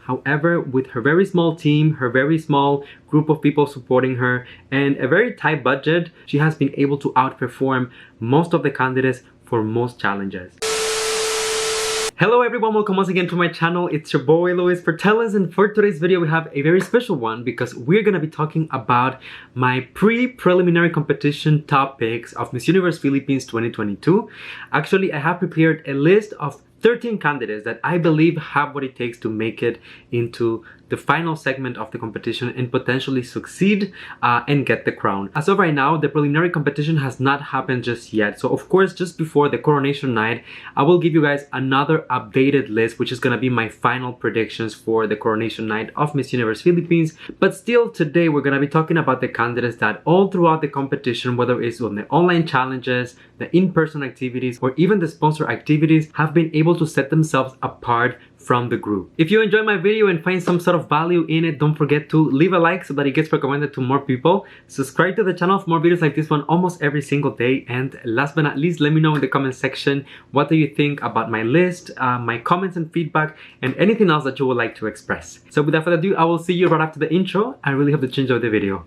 However, with her very small team, her very small group of people supporting her, and a very tight budget, she has been able to outperform most of the candidates for most challenges. Hello everyone, welcome once again to my channel. It's your boy Luis Portelles, and for today's video we have a very special one because we're gonna be talking about my pre-preliminary competition top picks of Miss Universe Philippines 2022. Actually, I have prepared a list of 13 candidates that I believe have what it takes to make it into the final segment of the competition and potentially succeed and get the crown. As of right now, the preliminary competition has not happened just yet. So of course, just before the coronation night, I will give you guys another updated list, which is gonna be my final predictions for the coronation night of Miss Universe Philippines. But still, today we're gonna be talking about the candidates that all throughout the competition, whether it's on the online challenges, the in-person activities, or even the sponsor activities, have been able to set themselves apart from the group. If you enjoy my video and find some sort of value in it, don't forget to leave a like so that it gets recommended to more people. Subscribe to the channel for more videos like this one almost every single day. And last but not least, let me know in the comment section, what do you think about my list, my comments and feedback, and anything else that you would like to express. So without further ado, I will see you right after the intro. I really hope that you enjoy the video.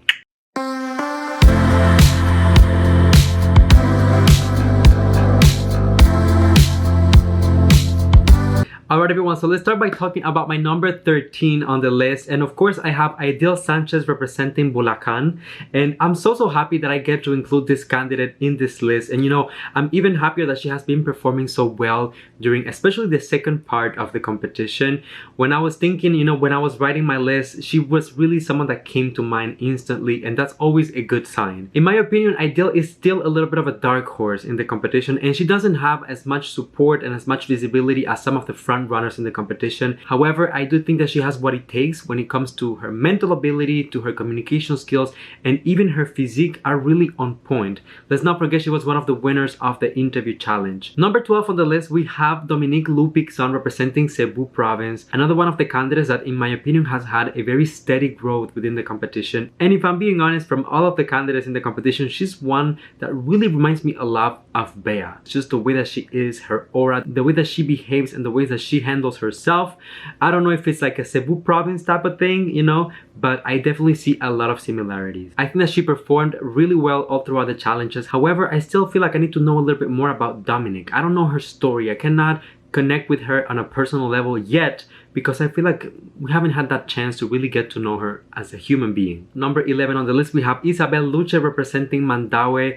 Alright everyone, so let's start by talking about my number 13 on the list. And of course, I have Idil Sanchez representing Bulacan. And I'm so happy that I get to include this candidate in this list. And you know, I'm even happier that she has been performing so well during especially the second part of the competition. When I was thinking, you know, when I was writing my list, she was really someone that came to mind instantly. And that's always a good sign. In my opinion, Idil is still a little bit of a dark horse in the competition. And she doesn't have as much support and as much visibility as some of the front runners in the competition. However, I do think that she has what it takes when it comes to her mental ability, to her communication skills, and even her physique are really on point. Let's not forget she was one of the winners of the interview challenge. Number 12 on the list, we have Dominique Lim representing Cebu province, another one of the candidates that in my opinion has had a very steady growth within the competition. And if I'm being honest, from all of the candidates in the competition, she's one that really reminds me a lot of Bea. It's just the way that she is, her aura, the way that she behaves, and the way that she handles herself. I don't know if it's like a Cebu province type of thing, you know, but I definitely see a lot of similarities. I think that she performed really well all throughout the challenges. However, I still feel like I need to know a little bit more about Dominique. I don't know her story. I cannot connect with her on a personal level yet because I feel like we haven't had that chance to really get to know her as a human being. Number 11 on the list, we have Isabelle Lucha representing Mandaue.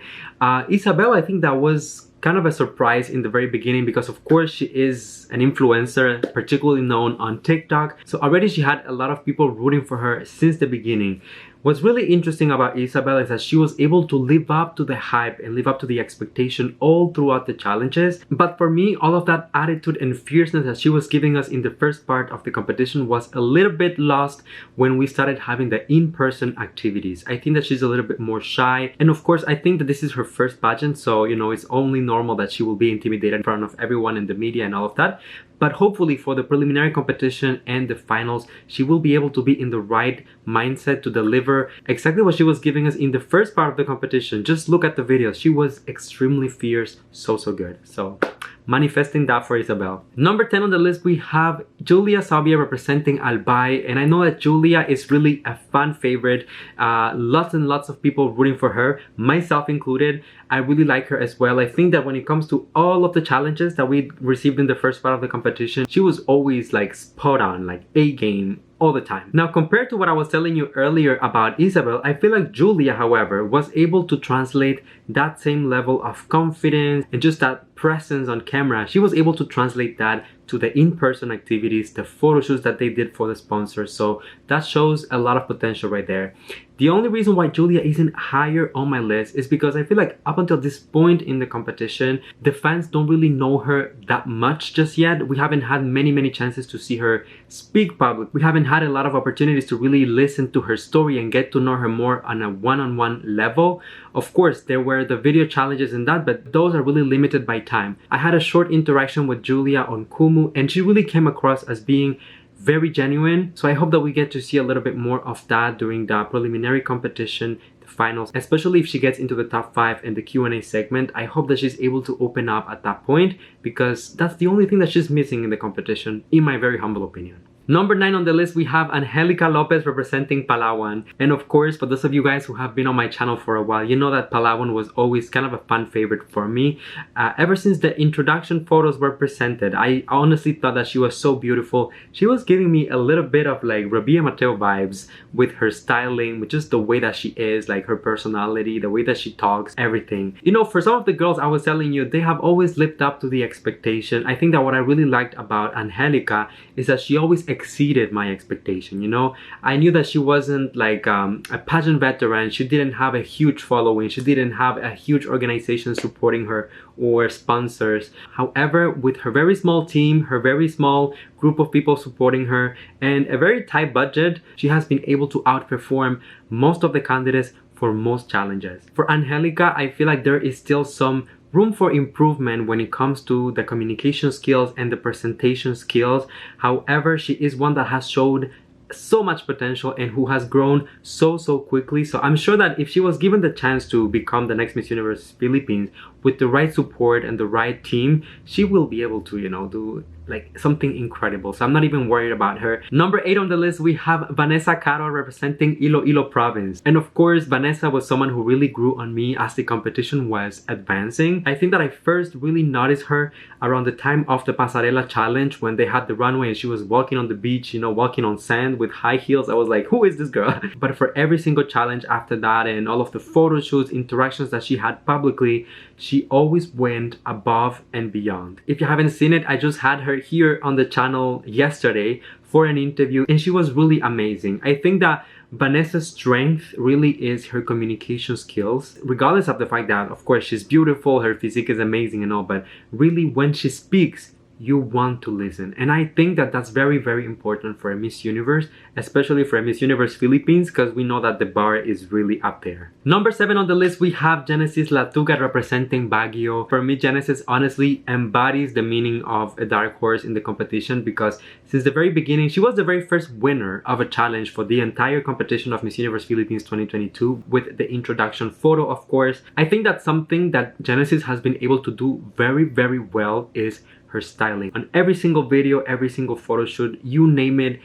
Isabelle, I think that was kind of a surprise in the very beginning because of course she is an influencer, particularly known on TikTok. So already she had a lot of people rooting for her since the beginning. What's really interesting about Isabelle is that she was able to live up to the hype and live up to the expectation all throughout the challenges. But for me, all of that attitude and fierceness that she was giving us in the first part of the competition was a little bit lost when we started having the in-person activities. I think that she's a little bit more shy. And of course, I think that this is her first pageant. So, you know, it's only normal that she will be intimidated in front of everyone in the media and all of that. But hopefully for the preliminary competition and the finals, she will be able to be in the right mindset to deliver exactly what she was giving us in the first part of the competition. Just look at the videos. She was extremely fierce, so good. So manifesting that for Isabelle. Number 10 on the list, we have Julia Sabaia representing Albay. And I know that Julia is really a fan favorite. Lots and lots of people rooting for her, myself included. I really like her as well. I think that when it comes to all of the challenges that we received in the first part of the competition, she was always like spot on, like A game all the time. Now, compared to what I was telling you earlier about Isabelle, I feel like Julia, however, was able to translate that same level of confidence and just that presence on camera. She was able to translate that to the in-person activities, the photo shoots that they did for the sponsors. So that shows a lot of potential right there. The only reason why Julia isn't higher on my list is because I feel like up until this point in the competition, the fans don't really know her that much just yet. We haven't had many chances to see her speak public. We haven't had a lot of opportunities to really listen to her story and get to know her more on a one-on-one level. Of course, there were the video challenges and that, but those are really limited by time. I had a short interaction with Julia on Kumu, and she really came across as being very genuine. So I hope that we get to see a little bit more of that during the preliminary competition, the finals, especially if she gets into the top 5 in the Q&A segment. I hope that she's able to open up at that point, because that's the only thing that she's missing in the competition, in my very humble opinion. Number 9 on the list, we have Angelica Lopez representing Palawan. And of course, for those of you guys who have been on my channel for a while, you know that Palawan was always kind of a fan favorite for me. Ever since the introduction photos were presented, I honestly thought that she was so beautiful. She was giving me a little bit of like Rabia Mateo vibes with her styling, with just the way that she is, like her personality, the way that she talks, everything. You know, for some of the girls I was telling you, they have always lived up to the expectation. I think that what I really liked about Angelica is that she always exceeded my expectation. You know, I knew that she wasn't like a pageant veteran. She didn't have a huge following. She didn't have a huge organization supporting her or sponsors. However, with her very small team, her very small group of people supporting her, and a very tight budget, she has been able to outperform most of the candidates for most challenges. For Angelica, I feel like there is still some room for improvement when it comes to the communication skills and the presentation skills. However, she is one that has showed so much potential and who has grown so quickly. So I'm sure that if she was given the chance to become the next Miss Universe Philippines with the right support and the right team, she will be able to, you know, do like something incredible. So I'm not even worried about her. Number 8 on the list, we have Vanessa Carroll representing Iloilo province. And of course, Vanessa was someone who really grew on me as the competition was advancing. I think that I first really noticed her around the time of the Pasarela challenge when they had the runway and she was walking on the beach, you know, walking on sand with high heels. I was like, who is this girl? But for every single challenge after that and all of the photo shoots, interactions that she had publicly, she always went above and beyond. If you haven't seen it, I just had her here on the channel yesterday for an interview and she was really amazing. I think that Vanessa's strength really is her communication skills, regardless of the fact that, of course, she's beautiful, her physique is amazing and all, but really when she speaks, you want to listen. And I think that that's very important for a Miss Universe, especially for a Miss Universe Philippines, because we know that the bar is really up there. Number 7 on the list, we have Genesis Latuca representing Baguio. For me, Genesis honestly embodies the meaning of a dark horse in the competition, because since the very beginning, she was the very first winner of a challenge for the entire competition of Miss Universe Philippines 2022 with the introduction photo, of course. I think that's something that Genesis has been able to do very well is her styling. On every single video, every single photo shoot, you name it,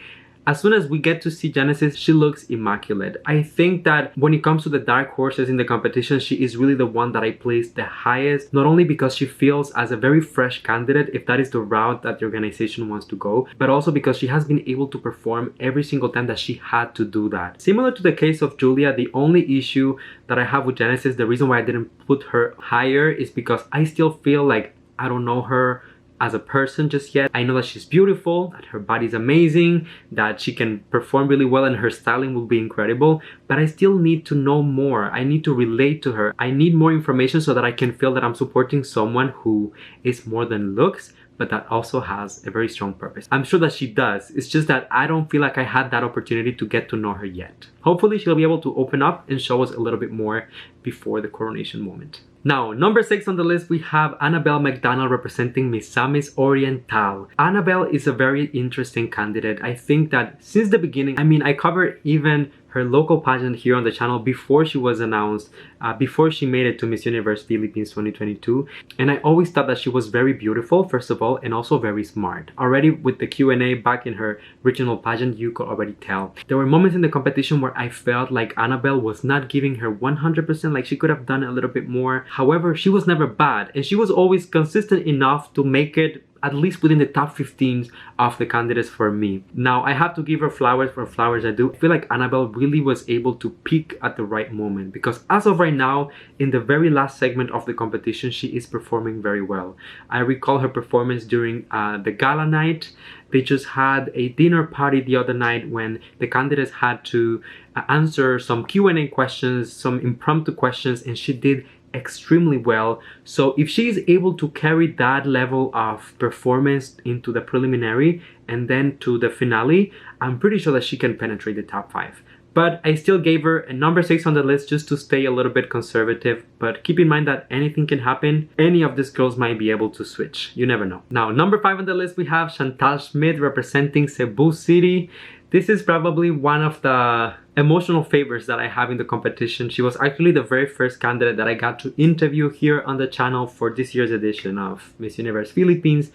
as soon as we get to see Genesis, she looks immaculate. I think that when it comes to the dark horses in the competition, she is really the one that I place the highest, not only because she feels as a very fresh candidate, if that is the route that the organization wants to go, but also because she has been able to perform every single time that she had to do that. Similar to the case of Julia, the only issue that I have with Genesis, the reason why I didn't put her higher is because I still feel like I don't know her as a person just yet. I know that she's beautiful, that her body's amazing, that she can perform really well and her styling will be incredible, but I still need to know more. I need to relate to her. I need more information so that I can feel that I'm supporting someone who is more than looks, but that also has a very strong purpose. I'm sure that she does. It's just that I don't feel like I had that opportunity to get to know her yet. Hopefully she'll be able to open up and show us a little bit more before the coronation moment. Now, number 6 on the list, we have Annabelle McDonald representing Misamis Oriental. Annabelle is a very interesting candidate. I think that since the beginning, I mean, I covered even her local pageant here on the channel before she was announced, before she made it to Miss Universe Philippines 2022. And I always thought that she was very beautiful, first of all, and also very smart. Already with the Q&A back in her regional pageant, you could already tell. There were moments in the competition where I felt like Annabelle was not giving her 100%, like she could have done a little bit more. However, she was never bad, and she was always consistent enough to make it at least within the top 15 of the candidates for me. Now, I have to give her flowers for flowers I do. I feel like Annabelle really was able to peak at the right moment, because as of right now, in the very last segment of the competition, she is performing very well. I recall her performance during the gala night. They just had a dinner party the other night when the candidates had to answer some Q&A questions, some impromptu questions, and she did extremely well. So if she is able to carry that level of performance into the preliminary and then to the finale, I'm pretty sure that she can penetrate the top 5. But I still gave her a number 6 on the list just to stay a little bit conservative. But keep in mind that anything can happen. Any of these girls might be able to switch. You never know. Now, number 5 on the list, we have Chantal Smith representing Cebu City. This is probably one of the emotional favorites that I have in the competition. She was actually the very first candidate that I got to interview here on the channel for this year's edition of Miss Universe Philippines.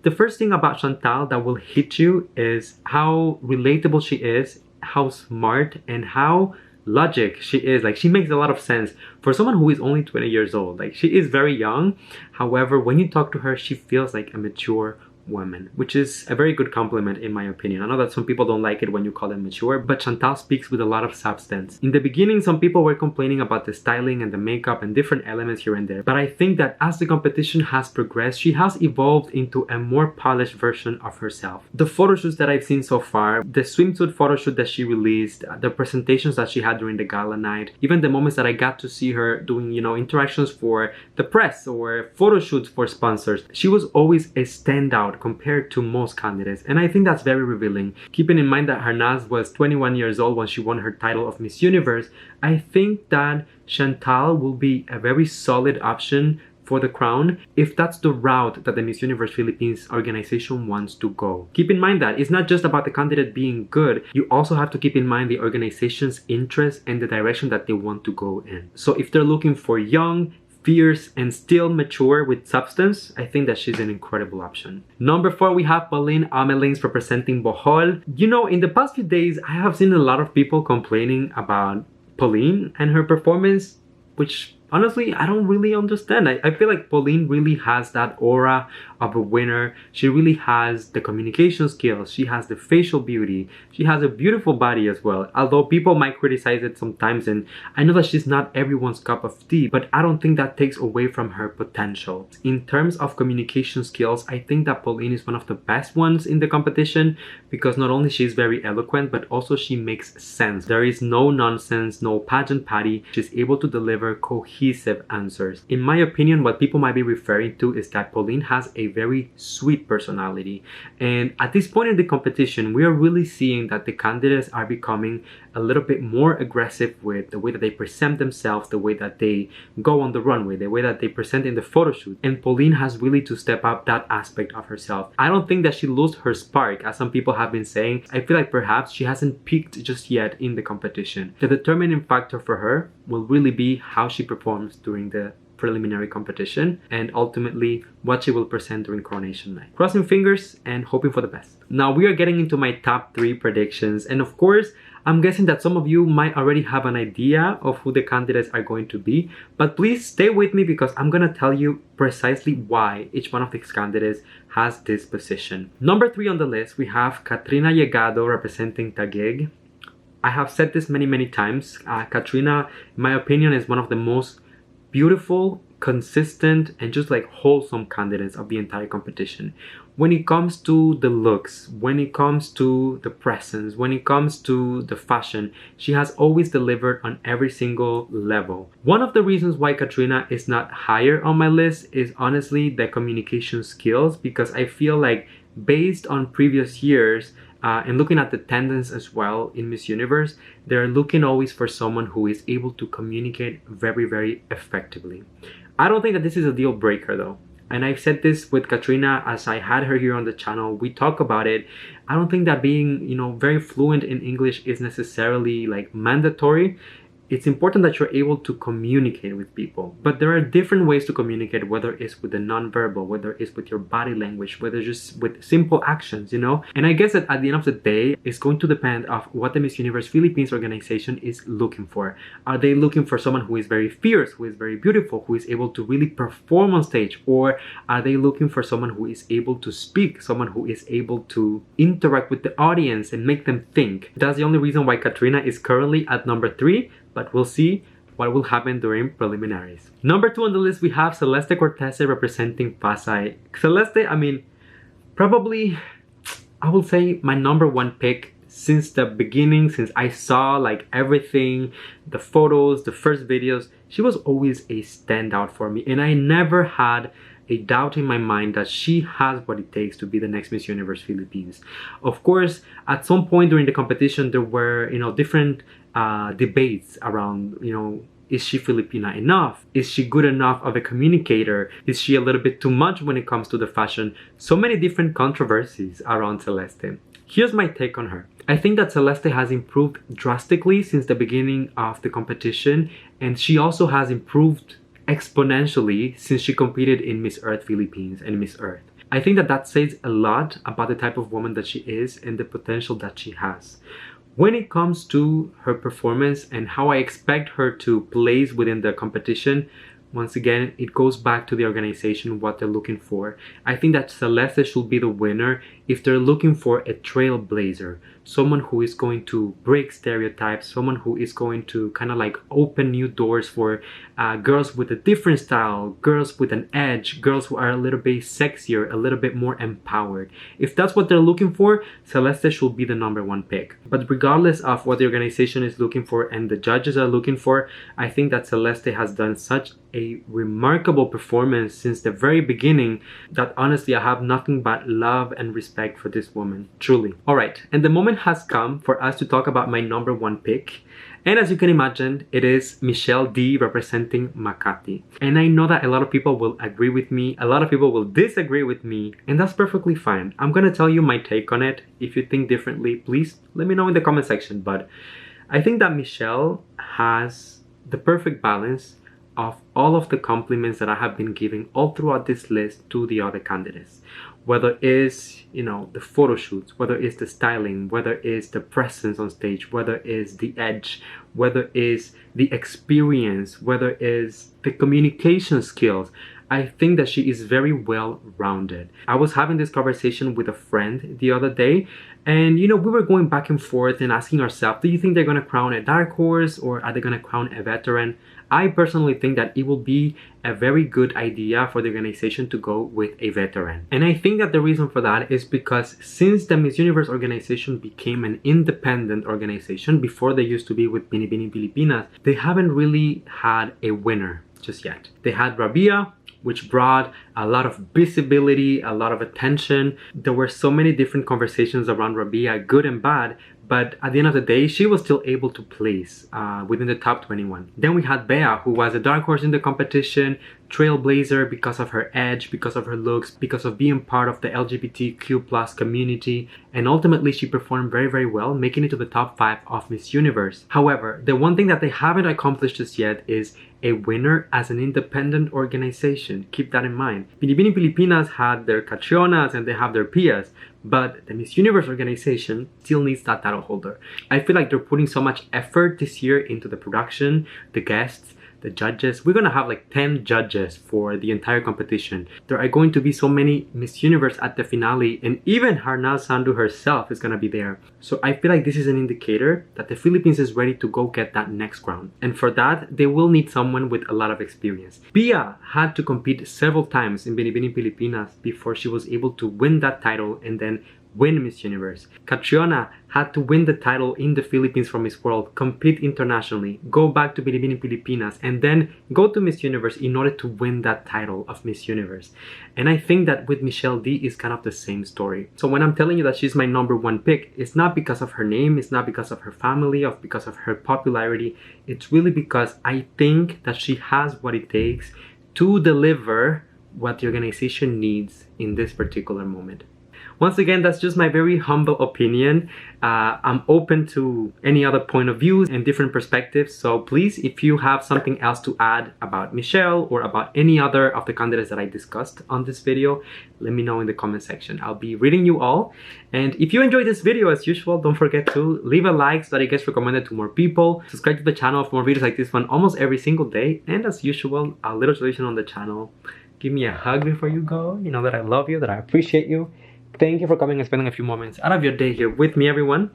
The first thing about Chantal that will hit you is how relatable she is, how smart, and how logic she is. Like, she makes a lot of sense for someone who is only 20 years old. Like, she is very young. However, when you talk to her, she feels like a mature woman, which is a very good compliment in my opinion. I know that some people don't like it when you call them mature, but Chantal speaks with a lot of substance. In the beginning, some people were complaining about the styling and the makeup and different elements here and there, but I think that as the competition has progressed, she has evolved into a more polished version of herself. The photo shoots that I've seen so far, the swimsuit photo shoot that she released, the presentations that she had during the gala night, even the moments that I got to see her doing, you know, interactions for the press or photo shoots for sponsors, she was always a standout compared to most candidates, and I think that's very revealing. Keeping in mind that Harnaz was 21 years old when she won her title of Miss Universe, I think that Chantal will be a very solid option for the crown if that's the route that the Miss Universe Philippines organization wants to go. Keep in mind that it's not just about the candidate being good, you also have to keep in mind the organization's interest and the direction that they want to go in. So if they're looking for young, fierce, and still mature with substance, I think that she's an incredible option. Number 4, we have Pauline Evangeline representing Bohol. You know, in the past few days, I have seen a lot of people complaining about Pauline and her performance, which honestly, I don't really understand. I feel like Pauline really has that aura of a winner. She really has the communication skills. She has the facial beauty. She has a beautiful body as well. Although people might criticize it sometimes, and I know that she's not everyone's cup of tea, but I don't think that takes away from her potential. In terms of communication skills, I think that Pauline is one of the best ones in the competition because not only she's very eloquent, but also she makes sense. There is no nonsense, no pageant patty. She's able to deliver cohesive answers. In my opinion, what people might be referring to is that Pauline has a very sweet personality, and at this point in the competition, we are really seeing that the candidates are becoming a little bit more aggressive with the way that they present themselves, the way that they go on the runway, the way that they present in the photo shoot, and Pauline has really to step up that aspect of herself. I don't think that she lost her spark, as some people have been saying. I feel like perhaps she hasn't peaked just yet in the competition. The determining factor for her will really be how she performs during the preliminary competition and ultimately what she will present during coronation night. Crossing fingers and hoping for the best. Now we are getting into my top 3 predictions, and of course I'm guessing that some of you might already have an idea of who the candidates are going to be, but please stay with me because I'm gonna tell you precisely why each one of these candidates has this position. Number 3 on the list, we have Katrina Yagado representing Taguig. I have said this many times. Katrina, in my opinion, is one of the most beautiful, consistent, and just like wholesome candidates of the entire competition. When it comes to the looks, when it comes to the presence, when it comes to the fashion, she has always delivered on every single level. One of the reasons why Katrina is not higher on my list is honestly the communication skills, because I feel like based on previous years, and looking at the tendencies as well in Miss Universe, they're looking always for someone who is able to communicate very effectively. I don't think that this is a deal breaker though. And I've said this with Katrina as I had her here on the channel. We talk about it. I don't think that being, you know, very fluent in English is necessarily like mandatory. It's important that you're able to communicate with people, but there are different ways to communicate, whether it's with the nonverbal, whether it's with your body language, whether just with simple actions, you know? And I guess that at the end of the day, it's going to depend of what the Miss Universe Philippines organization is looking for. Are they looking for someone who is very fierce, who is very beautiful, who is able to really perform on stage? Or are they looking for someone who is able to speak, someone who is able to interact with the audience and make them think? That's the only reason why Katrina is currently at number 3. But we'll see what will happen during preliminaries. Number 2 on the list, we have Celeste Cortez representing Pasay. Celeste, I mean, probably, I will say my number 1 pick since the beginning, since I saw like everything, the photos, the first videos. She was always a standout for me, and I never had a doubt in my mind that she has what it takes to be the next Miss Universe Philippines. Of course, at some point during the competition, there were, different debates around, is she Filipina enough? Is she good enough of a communicator? Is she a little bit too much when it comes to the fashion? So many different controversies around Celeste. Here's my take on her. I think that Celeste has improved drastically since the beginning of the competition, and she also has improved exponentially since she competed in Miss Earth Philippines and Miss Earth. I think that that says a lot about the type of woman that she is and the potential that she has. When it comes to her performance and how I expect her to place within the competition, once again, it goes back to the organization, what they're looking for. I think that Celeste should be the winner if they're looking for a trailblazer, someone who is going to break stereotypes, someone who is going to kind of like open new doors for girls with a different style, girls with an edge, girls who are a little bit sexier, a little bit more empowered. If that's what they're looking for, Celeste should be the #1 pick. But regardless of what the organization is looking for and the judges are looking for, I think that Celeste has done such a remarkable performance since the very beginning that honestly I have nothing but love and respect for this woman, truly. Alright, and the moment has come for us to talk about my #1 pick. And as you can imagine, it is Michelle D representing Makati. And I know that a lot of people will agree with me, a lot of people will disagree with me, and that's perfectly fine. I'm gonna tell you my take on it. If you think differently, please let me know in the comment section. But I think that Michelle has the perfect balance of all of the compliments that I have been giving all throughout this list to the other candidates. Whether it's, the photo shoots, whether it's the styling, whether it's the presence on stage, whether it's the edge, whether it's the experience, whether it's the communication skills. I think that she is very well rounded. I was having this conversation with a friend the other day, and we were going back and forth and asking ourselves, do you think they're going to crown a dark horse or are they going to crown a veteran? I personally think that it will be a very good idea for the organization to go with a veteran. And I think that the reason for that is because since the Miss Universe organization became an independent organization, before they used to be with Binibining Pilipinas, they haven't really had a winner just yet. They had Rabia, which brought a lot of visibility, a lot of attention. There were so many different conversations around Rabia, good and bad, but at the end of the day, she was still able to place within the top 21. Then we had Bea, who was a dark horse in the competition, trailblazer because of her edge, because of her looks, because of being part of the LGBTQ+ community, and ultimately she performed very, very well, making it to the top 5 of Miss Universe. However, the one thing that they haven't accomplished just yet is a winner as an independent organization. Keep that in mind. Binibining Pilipinas had their Catrionas and they have their Pias, but the Miss Universe organization still needs that title holder. I feel like they're putting so much effort this year into the production, the guests, the judges. We're gonna have like 10 judges for the entire competition. There are going to be so many Miss Universe at the finale, and even Harnal Sandu herself is gonna be there. So I feel like this is an indicator that the Philippines is ready to go get that next crown. And for that, they will need someone with a lot of experience. Pia had to compete several times in Binibining Pilipinas before she was able to win that title and then win Miss Universe. Catriona had to win the title in the Philippines for Miss World, compete internationally, go back to Binibining Pilipinas, and then go to Miss Universe in order to win that title of Miss Universe. And I think that with Michelle D is kind of the same story. So when I'm telling you that she's my #1 pick, it's not because of her name, it's not because of her family, or because of her popularity. It's really because I think that she has what it takes to deliver what the organization needs in this particular moment. Once again, that's just my very humble opinion. I'm open to any other point of view and different perspectives. So please, if you have something else to add about Michelle or about any other of the candidates that I discussed on this video, let me know in the comment section. I'll be reading you all. And if you enjoyed this video, as usual, don't forget to leave a like so that it gets recommended to more people. Subscribe to the channel for more videos like this one almost every single day. And as usual, a little tradition on the channel. Give me a hug before you go. You know that I love you, that I appreciate you. Thank you for coming and spending a few moments out of your day here with me, everyone.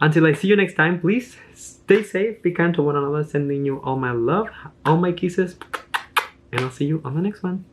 Until I see you next time, please stay safe, be kind to one another, sending you all my love, all my kisses, and I'll see you on the next one.